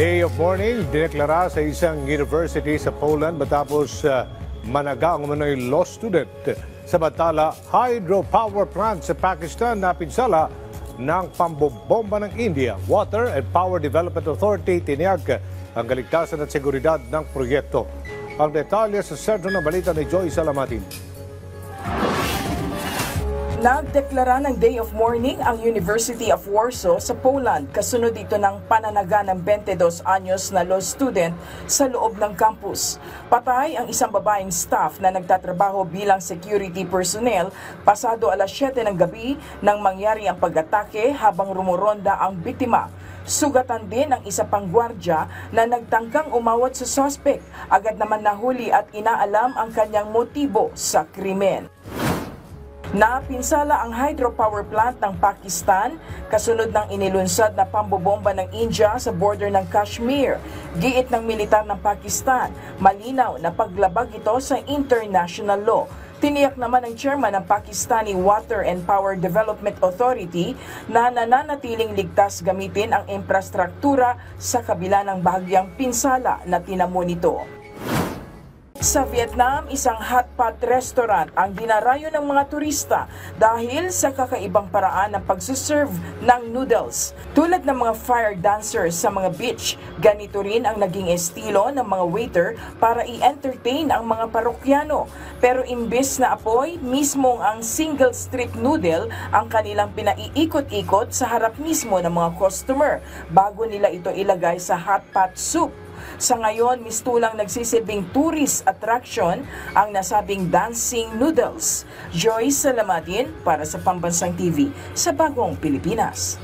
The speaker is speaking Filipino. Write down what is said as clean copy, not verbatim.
Day of mourning dineklara sa isang university sa Poland matapos managa ang umano'y law student. Samantala, hydropower plant sa Pakistan na pinsala ng pambobomba ng India. Water and Power Development Authority tiniyag ang kaligtasan at seguridad ng proyekto. Ang detalye sa sentro ng balita ni Joy Salamatin. Nagdeklara ng day of mourning ang University of Warsaw sa Poland kasunod dito ng pananaga ng 22 anyos na law student sa loob ng campus. Patay ang isang babaeng staff na nagtatrabaho bilang security personnel pasado alas 7 ng gabi nang mangyari ang pag-atake habang rumoronda ang biktima. Sugatan din ang isa pang gwardya na nagtangkang umawat sa suspect. Agad naman nahuli at inaalam ang kanyang motibo sa krimen. Napinsala ang hydropower plant ng Pakistan kasunod ng inilunsad na pambobomba ng India sa border ng Kashmir. Giit ng militar ng Pakistan, malinaw na paglabag ito sa international law. Tiniyak naman ng chairman ng Pakistani Water and Power Development Authority na nananatiling ligtas gamitin ang infrastruktura sa kabila ng bahagyang pinsala na tinamo nito. Sa Vietnam, isang hot pot restaurant ang dinarayo ng mga turista dahil sa kakaibang paraan ng pagsuserve ng noodles. Tulad ng mga fire dancers sa mga beach, ganito rin ang naging estilo ng mga waiter para i-entertain ang mga parokyano. Pero imbes na apoy, mismong ang single strip noodle ang kanilang pinaiikot-ikot sa harap mismo ng mga customer bago nila ito ilagay sa hot pot soup. Sa ngayon, mistulang nagsisilbing tourist attraction ang nasabing dancing noodles. Joy Salamatin para sa Pambansang TV sa Bagong Pilipinas.